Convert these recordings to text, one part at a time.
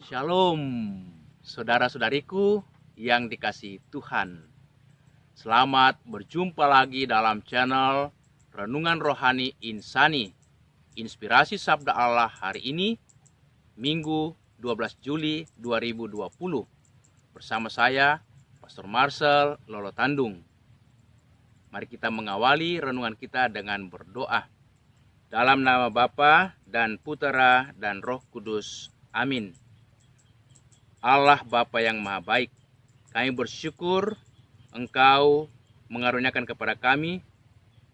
Shalom, saudara-saudariku yang dikasihi Tuhan. Selamat berjumpa lagi dalam channel Renungan Rohani Insani. Inspirasi Sabda Allah hari ini, Minggu 12 Juli 2020. Bersama saya, Pastor Marcel Lolo Tandung. Mari kita mengawali renungan kita dengan berdoa. Dalam nama Bapa dan Putera dan Roh Kudus. Amin. Allah Bapa yang Maha Baik, kami bersyukur Engkau mengaruniakan kepada kami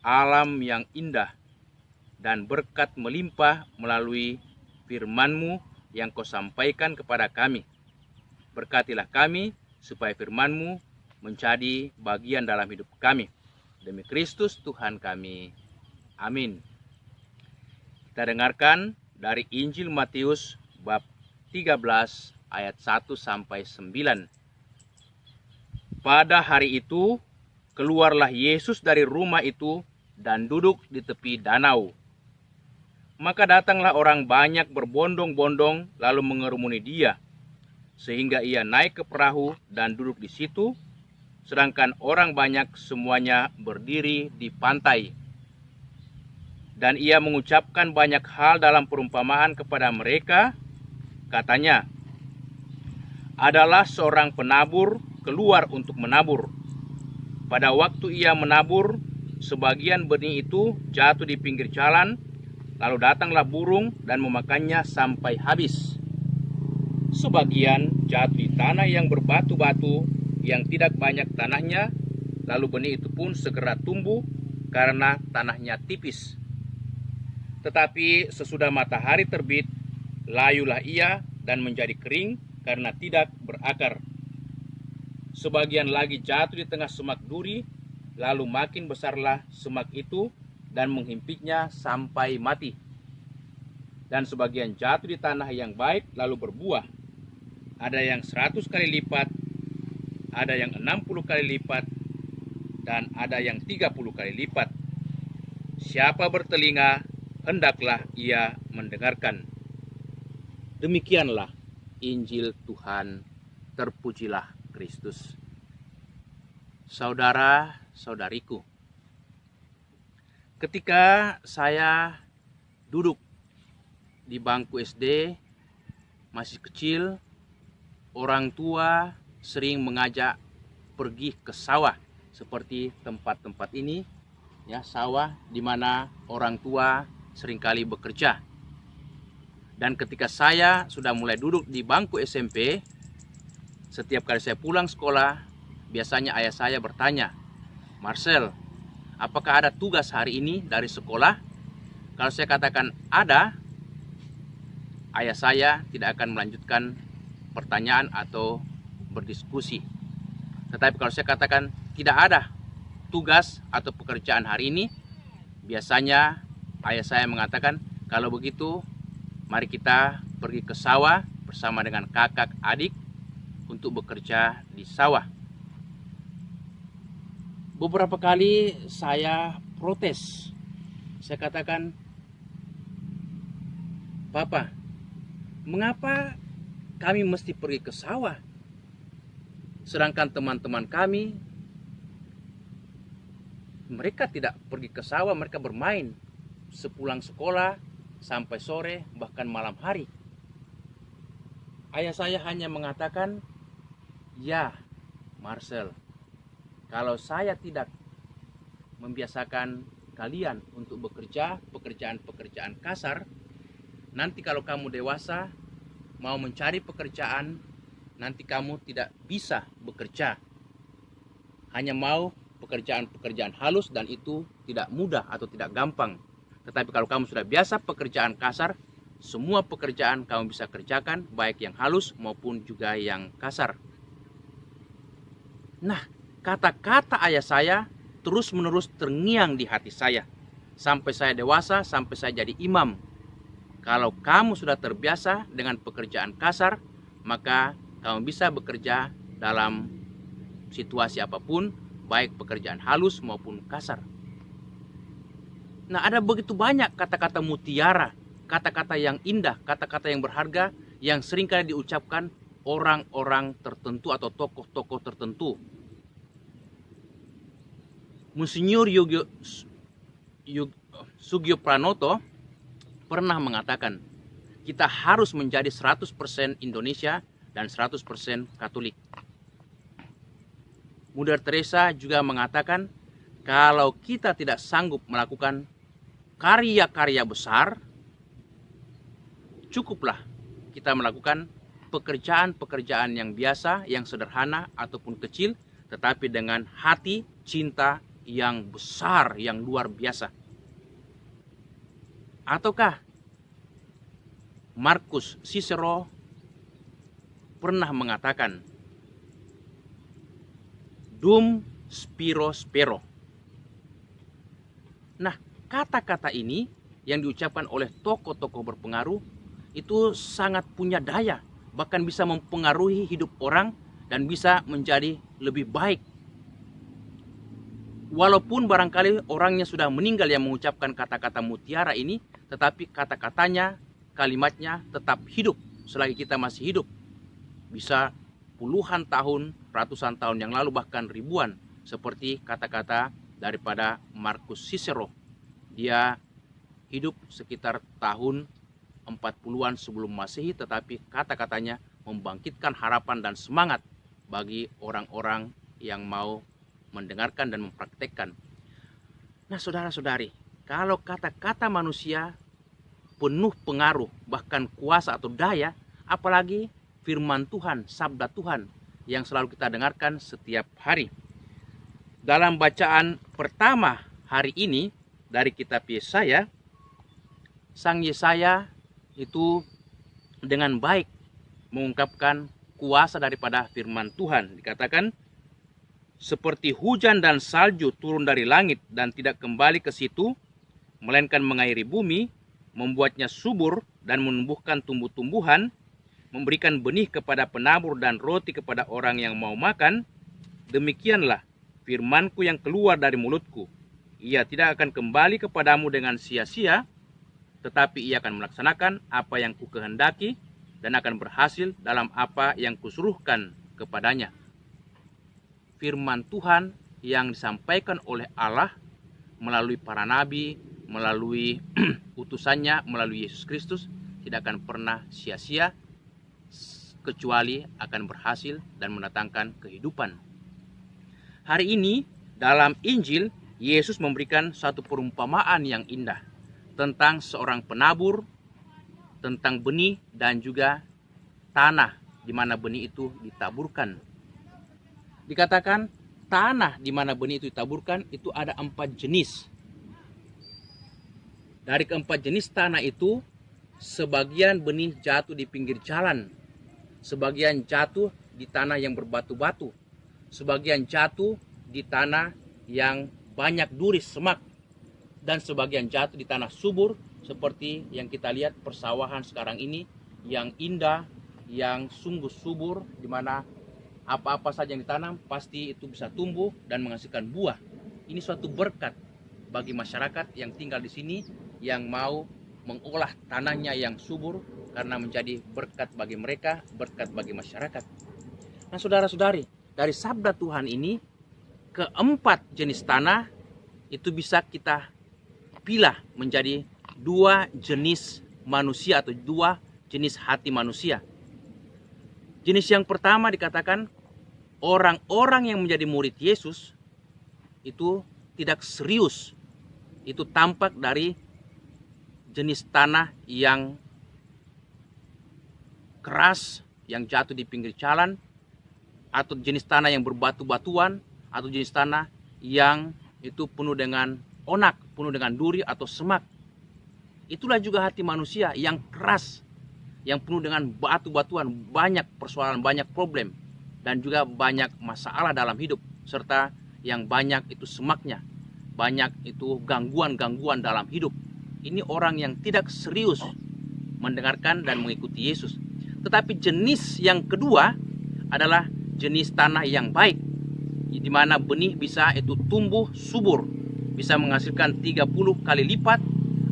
alam yang indah dan berkat melimpah melalui firman-Mu yang Kau sampaikan kepada kami. Berkatilah kami supaya firman-Mu menjadi bagian dalam hidup kami. Demi Kristus Tuhan kami. Amin. Kita dengarkan dari Injil Matius bab 13 ayat 1 sampai 9. Pada hari itu, keluarlah Yesus dari rumah itu dan duduk di tepi danau. Maka datanglah orang banyak berbondong-bondong lalu mengerumuni dia, sehingga ia naik ke perahu dan duduk di situ, sedangkan orang banyak semuanya berdiri di pantai. Dan ia mengucapkan banyak hal dalam perumpamaan kepada mereka, katanya, adalah seorang penabur keluar untuk menabur. Pada waktu ia menabur, sebagian benih itu jatuh di pinggir jalan, lalu datanglah burung dan memakannya sampai habis. Sebagian jatuh di tanah yang berbatu-batu, yang tidak banyak tanahnya, lalu benih itu pun segera tumbuh karena tanahnya tipis. Tetapi sesudah matahari terbit, layulah ia dan menjadi kering karena tidak berakar. Sebagian lagi jatuh di tengah semak duri, lalu makin besarlah semak itu dan menghimpitnya sampai mati. Dan sebagian jatuh di tanah yang baik lalu berbuah. Ada yang 100 kali lipat, ada yang 60 kali lipat, dan ada yang 30 kali lipat. Siapa bertelinga, hendaklah ia mendengarkan. Demikianlah Injil Tuhan, terpujilah Kristus. Saudara-saudariku, ketika saya duduk di bangku SD, masih kecil, orang tua sering mengajak pergi ke sawah, seperti tempat-tempat ini, ya, sawah di mana orang tua seringkali bekerja. Dan ketika saya sudah mulai duduk di bangku SMP, setiap kali saya pulang sekolah, biasanya ayah saya bertanya, Marcel, apakah ada tugas hari ini dari sekolah? Kalau saya katakan ada, ayah saya tidak akan melanjutkan pertanyaan atau berdiskusi. Tetapi kalau saya katakan tidak ada tugas atau pekerjaan hari ini, biasanya ayah saya mengatakan, kalau begitu mari kita pergi ke sawah bersama dengan kakak adik untuk bekerja di sawah. Beberapa kali saya protes. Saya katakan, Papa, mengapa kami mesti pergi ke sawah? Sedangkan teman-teman kami, mereka tidak pergi ke sawah, mereka bermain sepulang sekolah sampai sore, bahkan malam hari. Ayah saya hanya mengatakan, ya Marcel, kalau saya tidak membiasakan kalian untuk bekerja pekerjaan-pekerjaan kasar, nanti kalau kamu dewasa mau mencari pekerjaan, nanti kamu tidak bisa bekerja. Hanya mau pekerjaan-pekerjaan halus, dan itu tidak mudah atau tidak gampang. Tetapi kalau kamu sudah biasa pekerjaan kasar, semua pekerjaan kamu bisa kerjakan, baik yang halus maupun juga yang kasar. Nah, kata-kata ayah saya terus-menerus terngiang di hati saya. Sampai saya dewasa, sampai saya jadi imam. Kalau kamu sudah terbiasa dengan pekerjaan kasar, maka kamu bisa bekerja dalam situasi apapun, baik pekerjaan halus maupun kasar. Nah, ada begitu banyak kata-kata mutiara, kata-kata yang indah, kata-kata yang berharga yang seringkali diucapkan orang-orang tertentu atau tokoh-tokoh tertentu. Monsinyur Sugio Pranoto pernah mengatakan, kita harus menjadi 100% Indonesia dan 100% Katolik. Mother Teresa juga mengatakan, kalau kita tidak sanggup melakukan karya-karya besar, cukuplah kita melakukan pekerjaan-pekerjaan yang biasa, yang sederhana ataupun kecil, tetapi dengan hati cinta yang besar, yang luar biasa. Ataukah Marcus Cicero pernah mengatakan, Dum spiro spero. Nah, kata-kata ini yang diucapkan oleh tokoh-tokoh berpengaruh itu sangat punya daya, bahkan bisa mempengaruhi hidup orang dan bisa menjadi lebih baik. Walaupun barangkali orangnya sudah meninggal yang mengucapkan kata-kata mutiara ini, tetapi kata-katanya, kalimatnya tetap hidup selagi kita masih hidup. Bisa puluhan tahun, ratusan tahun yang lalu, bahkan ribuan, seperti kata-kata daripada Marcus Cicero. Dia hidup sekitar tahun 40-an sebelum Masehi, tetapi kata-katanya membangkitkan harapan dan semangat bagi orang-orang yang mau mendengarkan dan mempraktekkan. Nah, saudara-saudari, kalau kata-kata manusia penuh pengaruh, bahkan kuasa atau daya, apalagi firman Tuhan, sabda Tuhan yang selalu kita dengarkan setiap hari. Dalam bacaan pertama hari ini dari kitab Yesaya, Sang Yesaya itu dengan baik mengungkapkan kuasa daripada firman Tuhan. Dikatakan, seperti hujan dan salju turun dari langit dan tidak kembali ke situ, melainkan mengairi bumi, membuatnya subur dan menumbuhkan tumbuh-tumbuhan, memberikan benih kepada penabur dan roti kepada orang yang mau makan, demikianlah firmanku yang keluar dari mulutku. Ia tidak akan kembali kepadamu dengan sia-sia, tetapi ia akan melaksanakan apa yang kukehendaki dan akan berhasil dalam apa yang kusuruhkan kepadanya. Firman Tuhan yang disampaikan oleh Allah melalui para nabi, melalui utusannya, melalui Yesus Kristus, tidak akan pernah sia-sia, kecuali akan berhasil dan mendatangkan kehidupan. Hari ini dalam Injil, Yesus memberikan satu perumpamaan yang indah tentang seorang penabur, tentang benih dan juga tanah di mana benih itu ditaburkan. Dikatakan tanah di mana benih itu ditaburkan itu ada 4 jenis. Dari keempat jenis tanah itu, sebagian benih jatuh di pinggir jalan, sebagian jatuh di tanah yang berbatu-batu, sebagian jatuh di tanah yang banyak duri semak, dan sebagian jatuh di tanah subur seperti yang kita lihat persawahan sekarang ini yang indah, yang sungguh subur, di mana apa-apa saja yang ditanam pasti itu bisa tumbuh dan menghasilkan buah. Ini suatu berkat bagi masyarakat yang tinggal di sini, yang mau mengolah tanahnya yang subur, karena menjadi berkat bagi mereka, berkat bagi masyarakat. Nah, saudara-saudari, dari sabda Tuhan ini, keempat jenis tanah itu bisa kita pilah menjadi 2 jenis manusia atau 2 jenis hati manusia. Jenis yang pertama dikatakan orang-orang yang menjadi murid Yesus itu tidak serius. Itu tampak dari jenis tanah yang keras, yang jatuh di pinggir jalan, atau jenis tanah yang berbatu-batuan, atau jenis tanah yang itu penuh dengan onak, penuh dengan duri atau semak. Itulah juga hati manusia yang keras, yang penuh dengan batu-batuan, banyak persoalan, banyak problem, dan juga banyak masalah dalam hidup, serta yang banyak itu semaknya, banyak itu gangguan-gangguan dalam hidup. Ini orang yang tidak serius mendengarkan dan mengikuti Yesus. Tetapi jenis yang kedua adalah jenis tanah yang baik, di mana benih bisa itu tumbuh subur, bisa menghasilkan 30 kali lipat,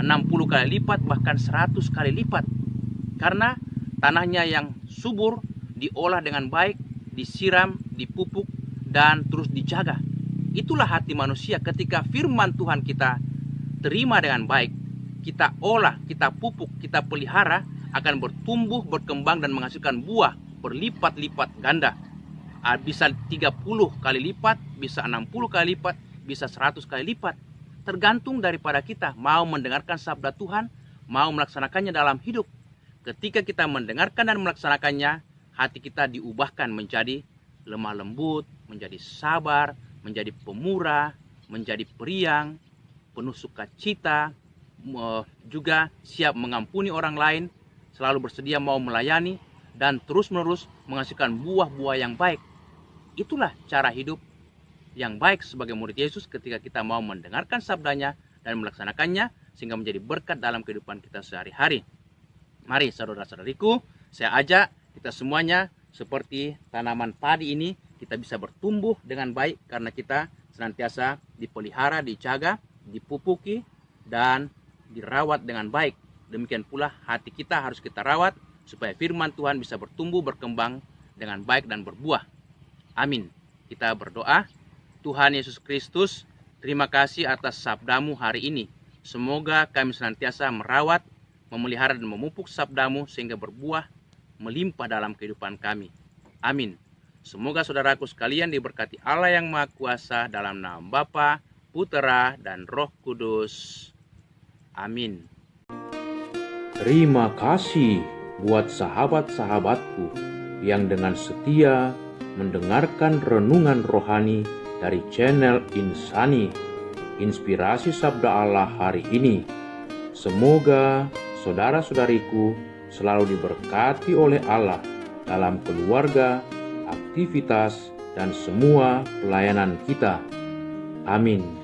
60 kali lipat, bahkan 100 kali lipat. Karena tanahnya yang subur, diolah dengan baik, disiram, dipupuk, dan terus dijaga. Itulah hati manusia ketika firman Tuhan kita terima dengan baik, kita olah, kita pupuk, kita pelihara, akan bertumbuh, berkembang, dan menghasilkan buah berlipat-lipat ganda. Bisa 30 kali lipat, bisa 60 kali lipat, bisa 100 kali lipat. Tergantung daripada kita mau mendengarkan sabda Tuhan, mau melaksanakannya dalam hidup. Ketika kita mendengarkan dan melaksanakannya, hati kita diubahkan menjadi lemah lembut, menjadi sabar, menjadi pemurah, menjadi periang, penuh sukacita, juga siap mengampuni orang lain, selalu bersedia mau melayani, dan terus-menerus menghasilkan buah-buah yang baik. Itulah cara hidup yang baik sebagai murid Yesus ketika kita mau mendengarkan sabdanya dan melaksanakannya sehingga menjadi berkat dalam kehidupan kita sehari-hari. Mari saudara-saudariku, saya ajak kita semuanya seperti tanaman padi ini, kita bisa bertumbuh dengan baik karena kita senantiasa dipelihara, dijaga, dipupuki, dan dirawat dengan baik. Demikian pula hati kita harus kita rawat supaya firman Tuhan bisa bertumbuh, berkembang dengan baik dan berbuah. Amin. Kita berdoa. Tuhan Yesus Kristus, terima kasih atas sabdamu hari ini. Semoga kami senantiasa merawat, memelihara, dan memupuk sabdamu sehingga berbuah melimpah dalam kehidupan kami. Amin. Semoga saudaraku sekalian diberkati Allah yang Maha Kuasa dalam nama Bapa, Putera, dan Roh Kudus. Amin. Terima kasih buat sahabat-sahabatku yang dengan setia mendengarkan renungan rohani dari channel Insani, Inspirasi Sabda Allah hari ini. Semoga saudara-saudariku selalu diberkati oleh Allah dalam keluarga, aktivitas, dan semua pelayanan kita. Amin.